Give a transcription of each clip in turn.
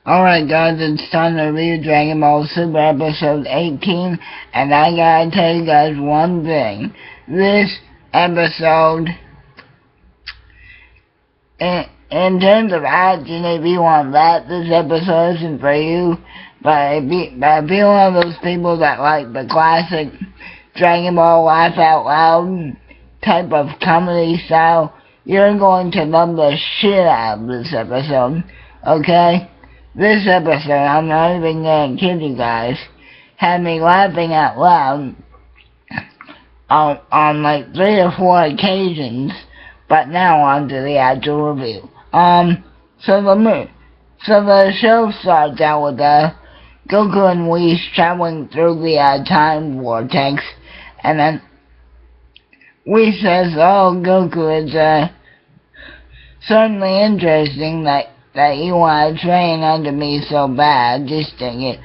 Alright guys, it's time to review Dragon Ball Super Episode 18, and I gotta tell you guys one thing. This episode, in terms of action, if you want that, this episode isn't for you. But if you're one of those people that like the classic Dragon Ball laugh out loud type of comedy style, you're going to love the shit out of this episode, okay? This episode, I'm not even gonna kid you guys, had me laughing out loud on like 3 or 4 occasions. But now on to the actual review. So the show starts out with Goku and Whis traveling through the time vortex, and then Whis says, "Oh, Goku, it's certainly interesting that you want to train under me so bad, just to get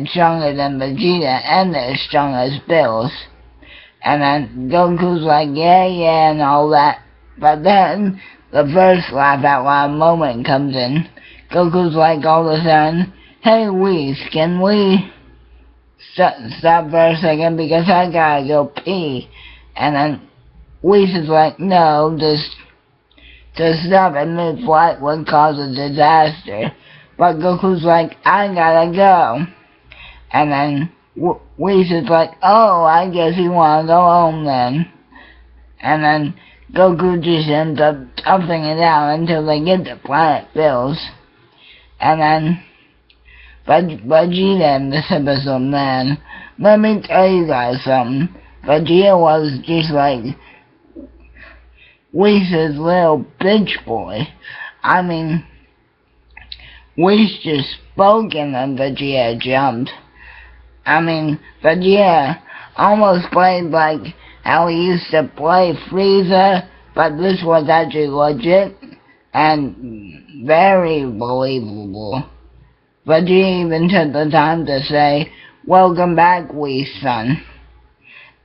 stronger than Vegeta and as strong as Bills." And then Goku's like, yeah, and all that. But then the first laugh out loud moment comes in. Goku's like all of a sudden, "Hey Whis, can we stop for a second because I gotta go pee?" And then Whis is like, "No, to stop in mid-flight would cause a disaster." But Goku's like, "I gotta go." And then Whis is like, "Oh, I guess you wanna go home then." And then Goku just ends up toughing it out until they get to Planet Bills. And then Vegeta in this episode, man, let me tell you guys something. Vegeta was just like Whis' little bitch boy. I mean, Whis just spoke and then Vegeta jumped. I mean, Vegeta almost played like how he used to play Frieza, but this was actually legit and very believable. Vegeta even took the time to say, "Welcome back, Whis son."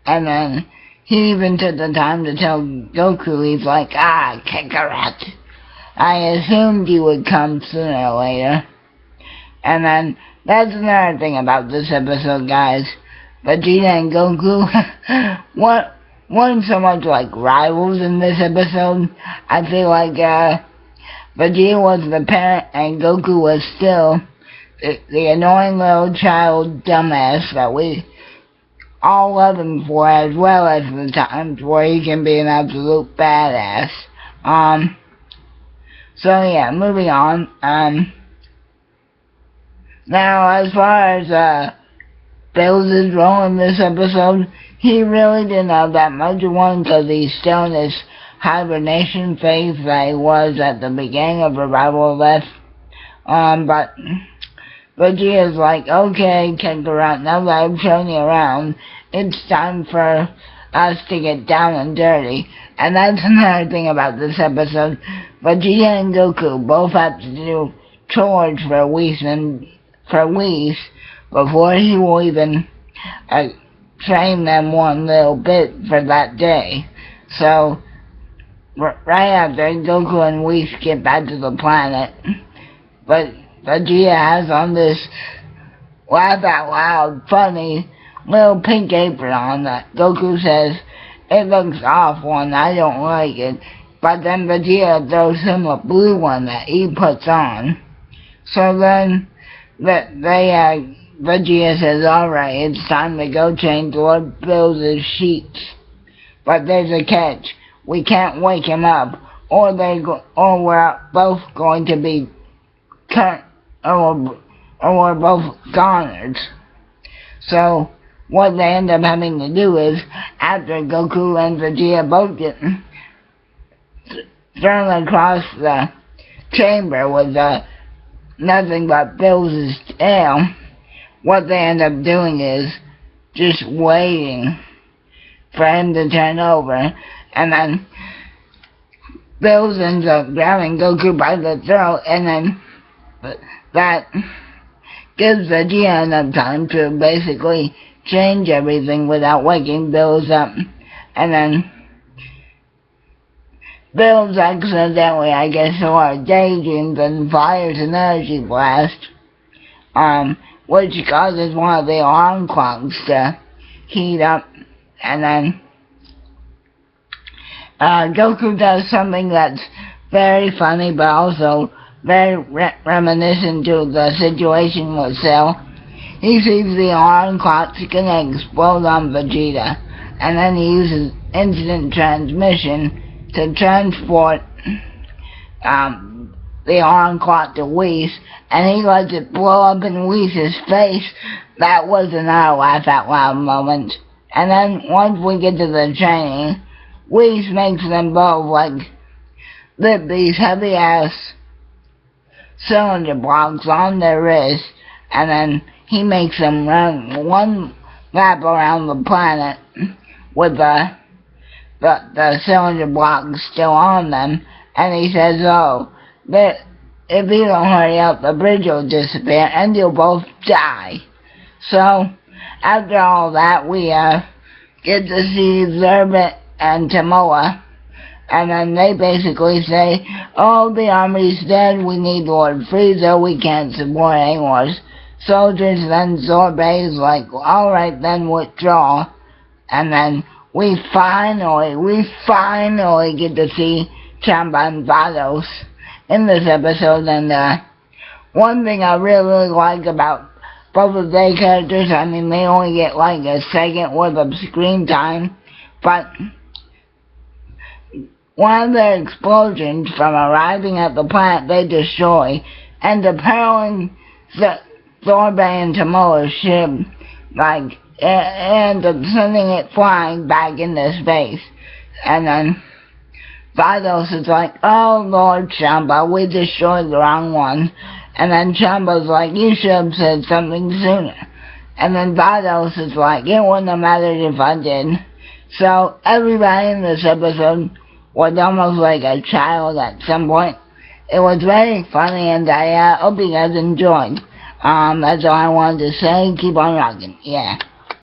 And then he even took the time to tell Goku, he's like, Kakarot, I assumed you would come sooner or later." And then that's another thing about this episode, guys. Vegeta and Goku weren't so much like rivals in this episode. I feel like Vegeta was the parent and Goku was still the annoying little child dumbass that we all love him for, as well as the times where he can be an absolute badass. So yeah, moving on. Now, as far as Bills' role in this episode, he really didn't have that much of one because he's still in his hibernation phase that he was at the beginning of Revival F. But Vegeta's like, "Okay, Kakarot, now that I've shown you around, it's time for us to get down and dirty." And that's another thing about this episode. Vegeta and Goku both have to do chores for Whis before he will even train them one little bit for that day. So, right after Goku and Whis get back to the planet, but Vegeta has on this laugh out loud, funny little pink apron on that Goku says, "It looks awful and I don't like it." But then Vegeta throws him a blue one that he puts on. So then Vegeta says, "Alright, it's time to go change Lord Bills' sheets. But there's a catch. We can't wake him up, or we're both going to be or we're both goners." So what they end up having to do is, after Goku and Vegeta both get thrown across the chamber with nothing but Bills' tail, what they end up doing is just waiting for him to turn over, and then Bills ends up grabbing Goku by the throat, and then that gives Vegeta enough time to basically change everything without waking Bills up. And then builds accidentally, I guess, or daydreams and fires an energy blast, which causes one of the alarm clocks to heat up, and then Goku does something that's very funny, but also very reminiscent to the situation with Cell. He sees the alarm clock's gonna explode on Vegeta, and then he uses instant transmission to transport the alarm clock to Whis, and he lets it blow up in Whis' face. That was another laugh out loud moment. And then once we get to the training, Whis makes them both lift these heavy ass cylinder blocks on their wrists, and then he makes them run one lap around the planet with the cylinder blocks still on them, and he says, oh, if you don't hurry up, the bridge will disappear and you'll both die. So, after all that, we get to see Zerbit and Tomoa, and then they basically say, oh, the army's dead, we need Lord Frieza, we can't support any more soldiers. Then Sorbet is like, alright then, withdraw. And then we finally get to see Champa and Vados in this episode. And one thing I really like about both of their characters, I mean, they only get like a second worth of screen time, but one of their explosions from arriving at the planet they destroy and impairing Sorbet and Tomoa's ship, and sending it flying back into space. And then Vados is like, oh Lord Champa, we destroyed the wrong one. And then Champa's like, you should have said something sooner. And then Vados is like, it wouldn't have mattered if I did. So everybody in this episode was almost like a child at some point. It was very funny, and I hope you guys enjoyed. That's all I wanted to say. Keep on rocking. Yeah.